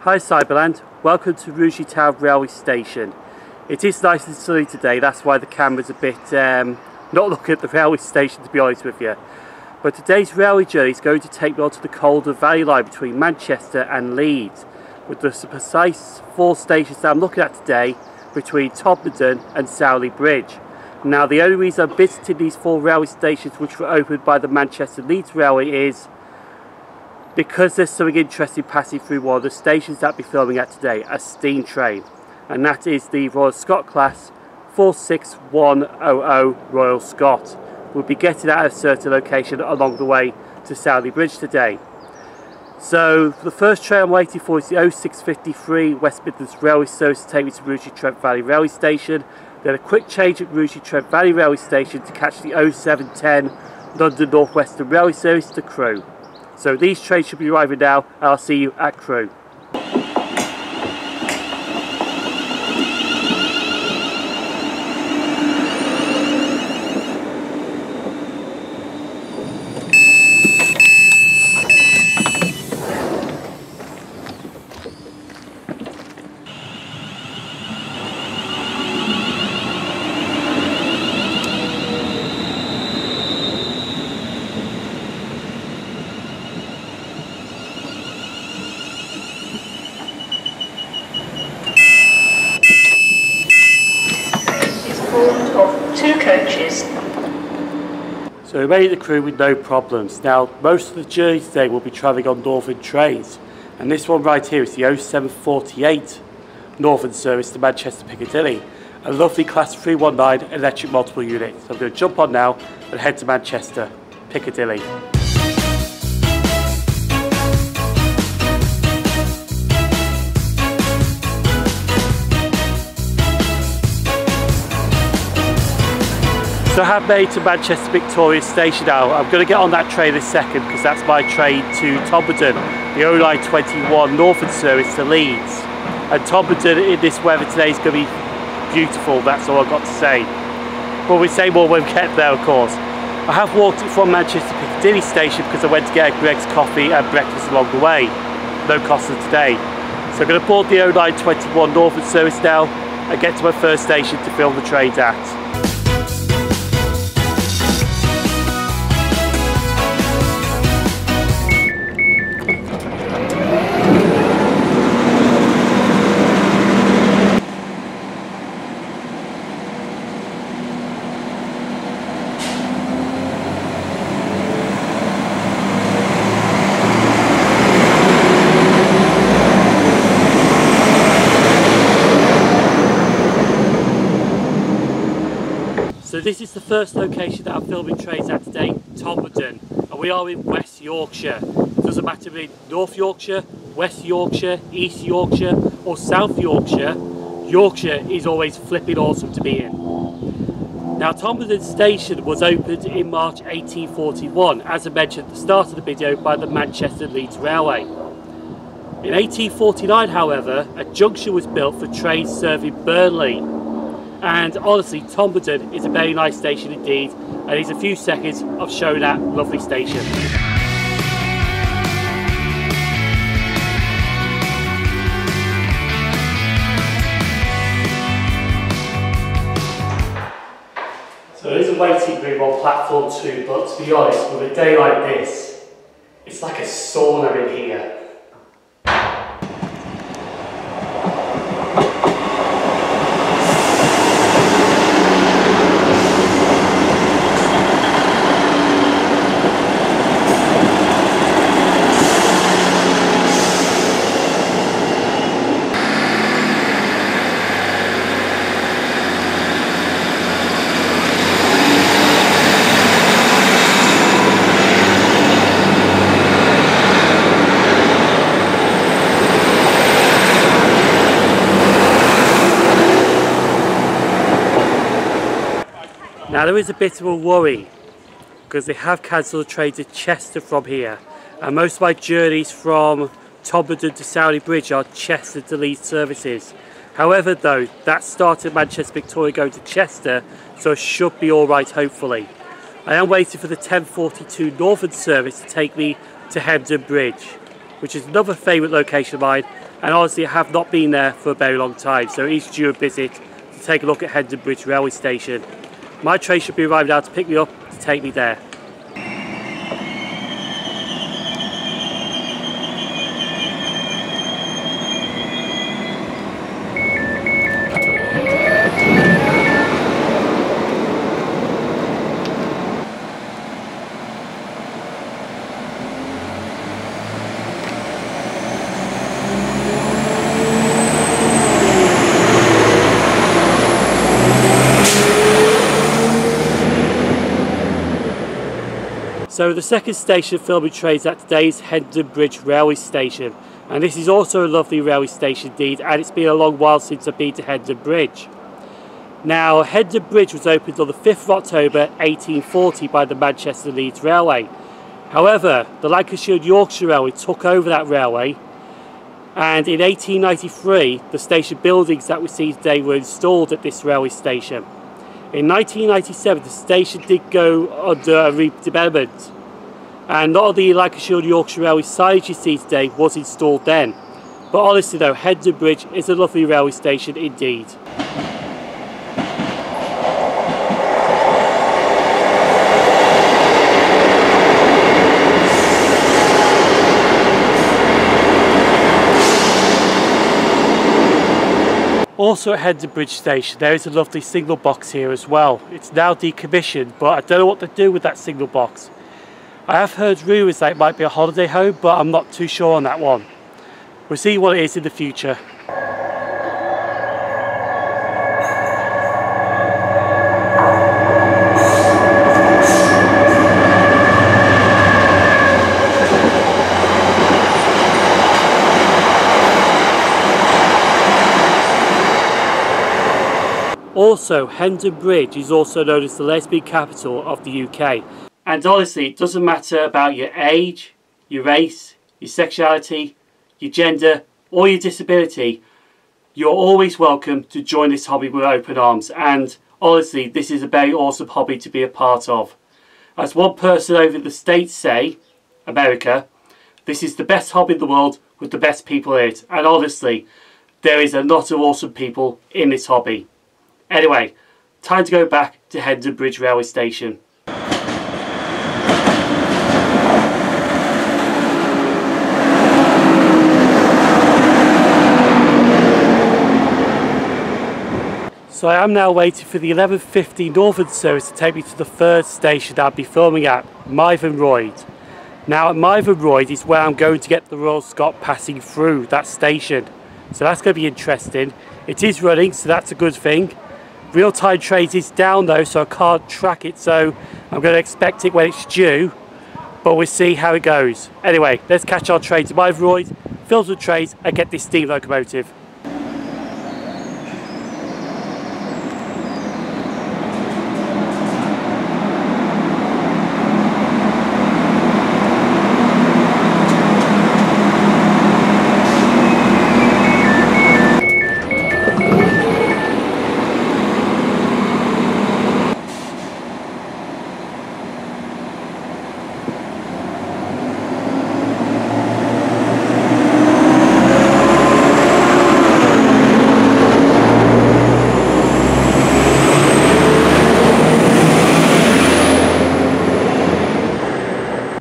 Hi Cyberland, welcome to Rugeley Town Railway Station. It is nice and sunny today, that's why the camera's a bit not looking at the railway station, to be honest with you. But today's railway journey is going to take me on to the Calder Valley Line between Manchester and Leeds, with the precise 4 stations that I'm looking at today between Todmorden and Sowerby Bridge. Now the only reason I'm visiting these 4 railway stations which were opened by the Manchester Leeds Railway is because there's something interesting passing through one of the stations that I'll be filming at today, a steam train, and that is the Royal Scot Class 46100 Royal Scot. We'll be getting at a certain location along the way to Sowerby Bridge today. So the first train I'm waiting for is the 0653 West Midlands Railway service to take me to Rugeley Trent Valley Railway Station, then a quick change at Rugeley Trent Valley Railway Station to catch the 0710 London North Western Railway service to Crewe. So these trains should be arriving now, and I'll see you at Crewe. So we made it to Crewe with no problems. Now most of the journey today will be travelling on northern trains, and this one right here is the 0748 northern service to Manchester Piccadilly, a lovely class 319 electric multiple unit. So I'm going to jump on now and head to Manchester Piccadilly. So I have made to Manchester Victoria Station now. I'm going to get on that train in a second because that's my train to Todmorden, the 0921 Northern service to Leeds. And Todmorden in this weather today is going to be beautiful, that's all I've got to say. But we'll say more when we get there, of course. I have walked it from Manchester Piccadilly Station because I went to get a Greg's coffee and breakfast along the way. No cost of today. So I'm going to board the 0921 Northern service now and get to my first station to film the trains at. So this is the first location that I'm filming trains at today, Todmorden, and we are in West Yorkshire. It doesn't matter if it's North Yorkshire, West Yorkshire, East Yorkshire or South Yorkshire, Yorkshire is always flipping awesome to be in. Now Todmorden Station was opened in March 1841, as I mentioned at the start of the video, by the Manchester Leeds Railway. In 1849 however, a junction was built for trains serving Burnley. And honestly, Todmorden is a very nice station indeed, and it's a few seconds of showing that lovely station. So there is a waiting room on platform 2, but to be honest, with a day like this, it's like a sauna in here. Now there is a bit of a worry because they have cancelled the train to Chester from here, and most of my journeys from Todmorden to Sowerby Bridge are Chester to Leeds services. However though, that started at Manchester Victoria going to Chester, so it should be alright hopefully. I am waiting for the 1042 Northern service to take me to Hedben Bridge, which is another favourite location of mine, and honestly I have not been there for a very long time, so it is due a visit to take a look at Hedben Bridge Railway Station. My train should be arriving now to pick me up to take me there. So the second station filming trains at today is Hedben Bridge Railway Station, and this is also a lovely railway station indeed, and it's been a long while since I've been to Hedben Bridge. Now Hedben Bridge was opened on the 5th of October 1840 by the Manchester Leeds Railway. However, the Lancashire and Yorkshire Railway took over that railway, and in 1893 the station buildings that we see today were installed at this railway station. In 1997 the station did go under a redevelopment, and not all the Lancashire and Yorkshire Railway signage you see today was installed then. But honestly though, Hedben Bridge is a lovely railway station indeed. Also at Hedben Bridge Station there is a lovely signal box here as well. It's now decommissioned, but I don't know what to do with that signal box. I have heard rumours that it might be a holiday home, but I'm not too sure on that one. We'll see what it is in the future. Also, Hedben Bridge is also known as the lesbian capital of the UK. And honestly, it doesn't matter about your age, your race, your sexuality, your gender, or your disability, you're always welcome to join this hobby with open arms. And honestly, this is a very awesome hobby to be a part of. As one person over in the States say, America, this is the best hobby in the world with the best people in it. And honestly, there is a lot of awesome people in this hobby. Anyway, time to go back to Hedben Bridge Railway Station. So I am now waiting for the 11:50 Northern service to take me to the third station that I'll be filming at, Mytholmroyd. Now at Mytholmroyd is where I'm going to get the Royal Scot passing through that station. So that's going to be interesting. It is running, so that's a good thing. Real-time trains is down though, so I can't track it, so I'm going to expect it when it's due, but we'll see how it goes. Anyway, let's catch our train to Mytholmroyd, fill the trains and get this steam locomotive.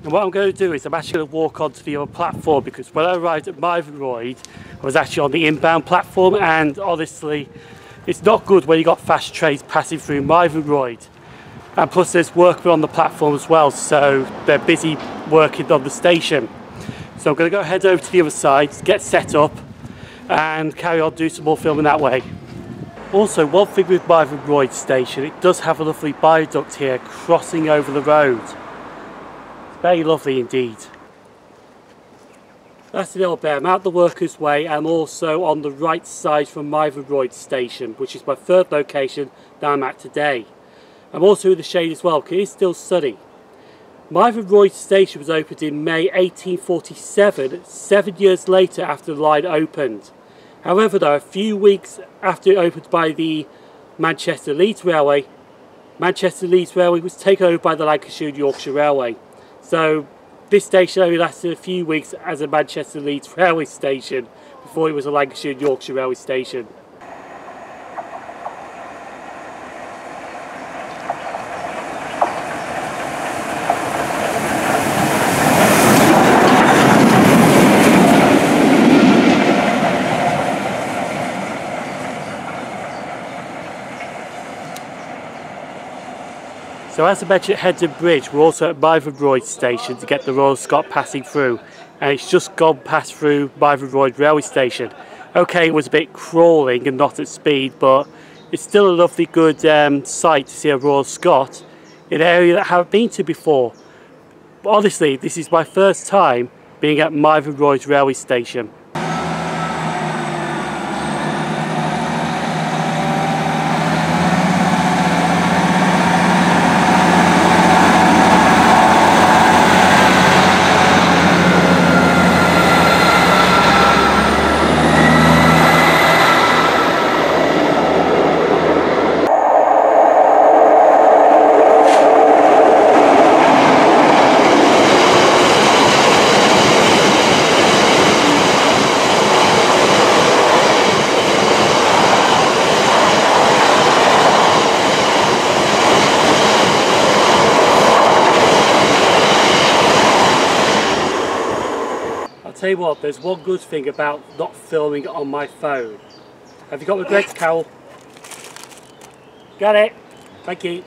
And what I'm going to do is I'm actually going to walk onto the other platform, because when I arrived at Mytholmroyd I was actually on the inbound platform, and honestly it's not good when you got fast trains passing through Mytholmroyd. And plus there's workmen on the platform as well, so they're busy working on the station. So I'm going to go head over to the other side, get set up and carry on, do some more filming that way. Also, one thing with Mytholmroyd Station, it does have a lovely viaduct here crossing over the road. Very lovely indeed. That's the old bear. I'm out the Workers' Way. I'm also on the right side from Mytholmroyd Station, which is my third location that I'm at today. I'm also in the shade as well, because it is still sunny. Mytholmroyd Station was opened in May 1847, 7 years later after the line opened. However though, a few weeks after it opened by the Manchester Leeds Railway was taken over by the Lancashire and Yorkshire Railway. So This station only lasted a few weeks as a Manchester Leeds railway station before it was a Lancashire and Yorkshire railway station. So as I mentioned at Hedben Bridge, we're also at Mytholmroyd Station to get the Royal Scot passing through, and it's just gone past through Mytholmroyd railway station. Okay, it was a bit crawling and not at speed, but it's still a lovely good sight to see a Royal Scot in an area that I haven't been to before. But honestly, this is my first time being at Mytholmroyd railway station. Tell you what, there's one good thing about not filming it on my phone. Have you got my Greg's cowl? Got it. Thank you.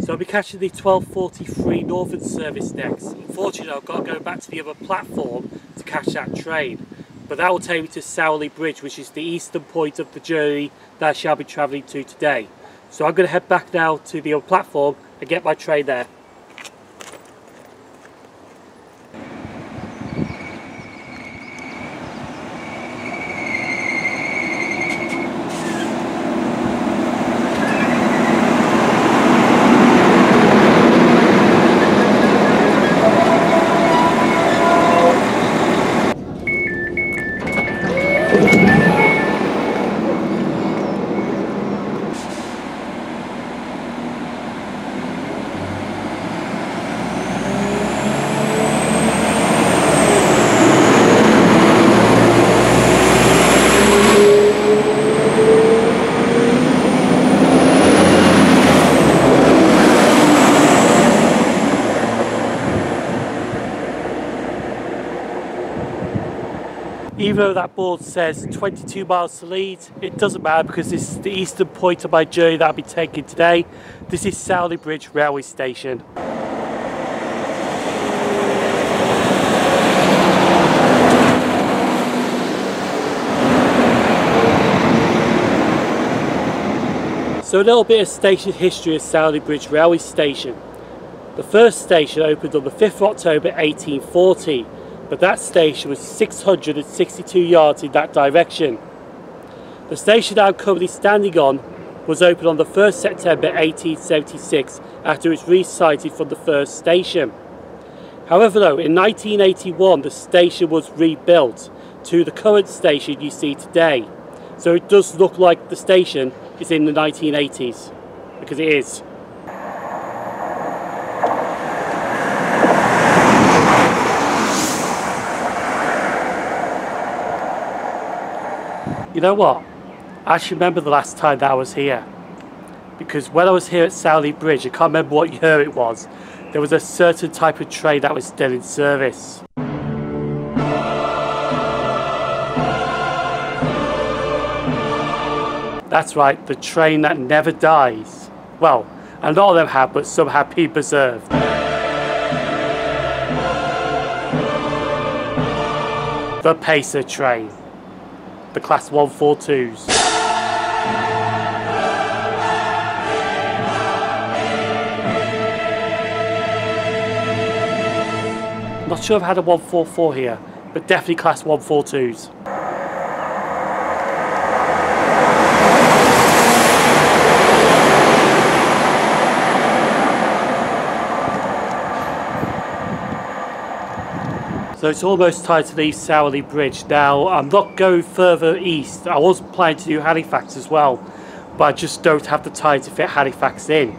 So I'll be catching the 12:43 Northern service next. Unfortunately, I've got to go back to the other platform to catch that train. But that will take me to Sowerby Bridge, which is the eastern point of the journey that I shall be travelling to today. So I'm going to head back now to the other platform and get my train there. Even though that board says 22 miles to Leeds, it doesn't matter because this is the eastern point of my journey that I'll be taking today. This is Sowerby Bridge railway station. So a little bit of station history of Sowerby Bridge railway station. The first station opened on the 5th of October 1840. But that station was 662 yards in that direction. The station I'm currently standing on was opened on the 1st September 1876 after it was resited from the first station. However though, in 1981 the station was rebuilt to the current station you see today. So it does look like the station is in the 1980s, because it is. You know what? I actually remember the last time that I was here. Because when I was here at Sowerby Bridge, I can't remember what year it was, there was a certain type of train that was still in service. That's right, the train that never dies. Well, a lot of them have, but some have been preserved. The Pacer train. The Class 142s. Not sure I've had a 144 here, but definitely Class 142s. So it's almost time to leave Sowerby Bridge. Now, I'm not going further east. I was planning to do Halifax as well, but I just don't have the time to fit Halifax in.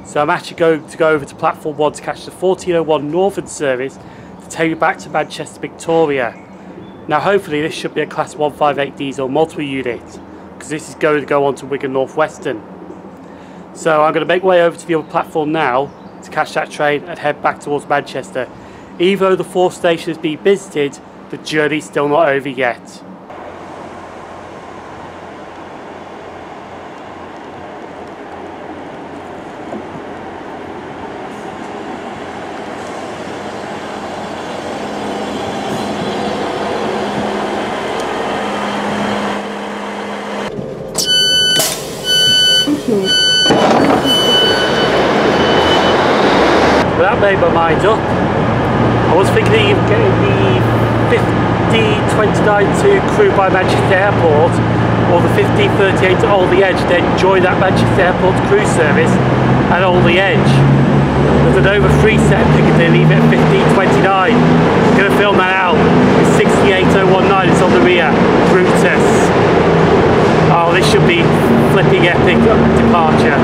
So I'm actually going to go over to Platform 1 to catch the 1401 Northern service to take me back to Manchester, Victoria. Now hopefully this should be a Class 158 diesel multiple unit, because this is going to go on to Wigan North Western. So I'm going to make my way over to the other platform now to catch that train and head back towards Manchester. Even though the 4th station has been visited, the journey's still not over yet. Well, that made my mind up. I was thinking of getting the 5029 to Crewe by Manchester Airport, or the 5038 to Alderley Edge, then join that Manchester Airport Crewe service at Alderley Edge. There's an over 3 set Piccadilly, leave it at 1529. I'm going to film that out. It's 68019, it's on the rear. Brutus. Oh, this should be flipping epic departure.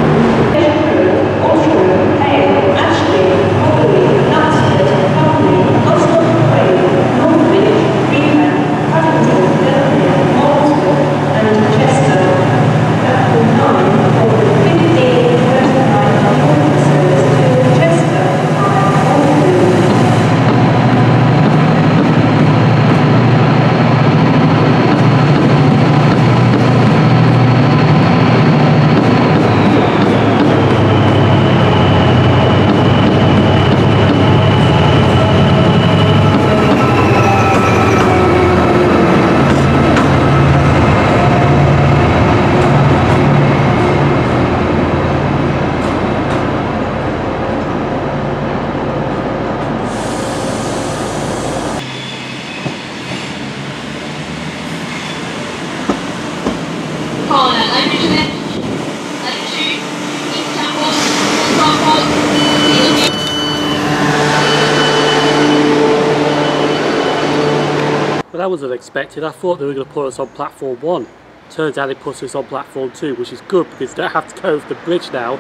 Well, that was unexpected. I thought they were going to put us on platform 1. Turns out they put us on platform 2, which is good because they don't have to go over the bridge now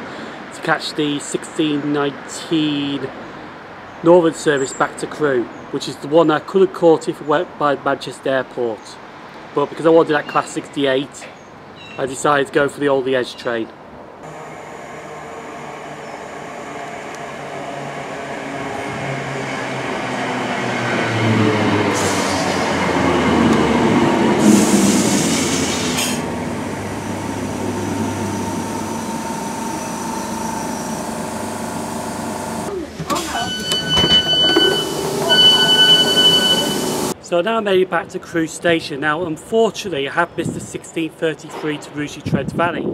to catch the 1619 Northern service back to Crewe, which is the one I could have caught if I went by Manchester Airport. But because I wanted that Class 68, I decided to go for the Alderley Edge train. So now I made it back to Crewe Station. Now unfortunately I have missed the 1633 to Rugeley Trent Valley.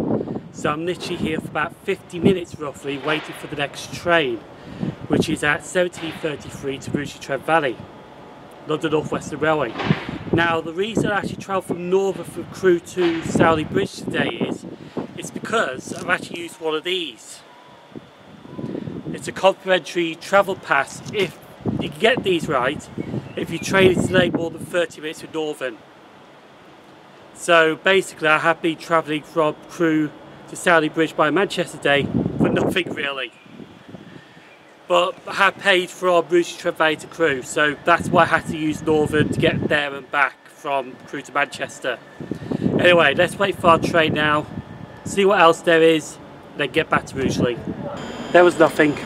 So I'm literally here for about 50 minutes roughly waiting for the next train, which is at 1733 to Rugeley Trent Valley, London North Western Railway. Now the reason I actually travelled from Northern from Crewe to Sowerby Bridge today is because I've actually used one of these. It's a complimentary travel pass if you can get these right, if your train is delayed more than 30 minutes with Northern. So basically I have been travelling from Crewe to Sowerby Bridge by Manchester today for nothing really. But I have paid from Rugeley Trent Valley to Crewe, so that's why I had to use Northern to get there and back from Crewe to Manchester. Anyway, let's wait for our train now, see what else there is, then get back to Rugeley. There was nothing.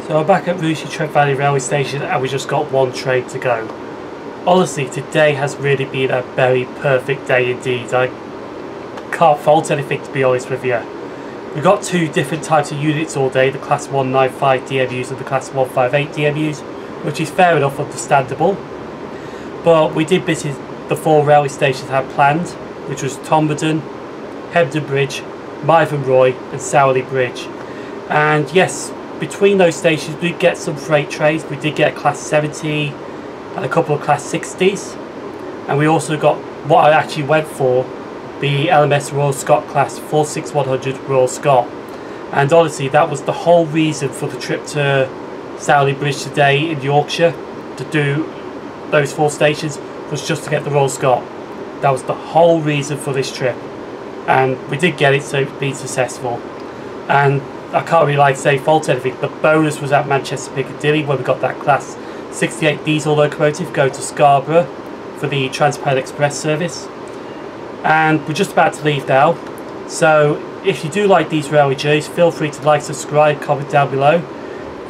So I'm back at Rugeley Trent Valley Railway Station and we just got one train to go. Honestly, today has really been a very perfect day indeed. I can't fault anything, to be honest with you. We've got two different types of units all day, the Class 195 DMUs and the Class 158 DMUs, which is fair enough, understandable. But we did miss the 4 railway stations had planned, which was Todmorden, Hedben Bridge, Mytholmroyd and Sowerby Bridge. And yes, between those stations we did get some freight trains. We did get a Class 70 and a couple of Class 60s, and we also got what I actually went for, the LMS Royal Scot Class 46100 Royal Scot. And honestly, that was the whole reason for the trip to Sowerby Bridge today in Yorkshire, to do those 4 stations, was just to get the Royal Scot. That was the whole reason for this trip, and we did get it, so it's been successful. And I can't really say fault anything. The bonus was at Manchester Piccadilly when we got that Class 68 diesel locomotive going to Scarborough for the Trans-Pennine Express service. And we're just about to leave now, so if you do like these railway journeys, feel free to like, subscribe, comment down below.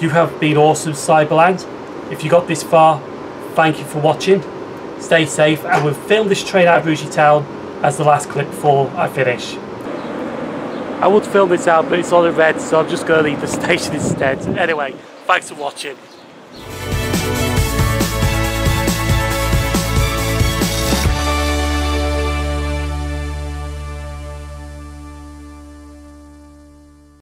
You have been awesome, Cyberland. If you got this far, thank you for watching. Stay safe, and we'll film this train out of Rugeley Town as the last clip before I finish. I would film this out, but it's all in red, so I'm just going to leave the station instead. Anyway, thanks for watching.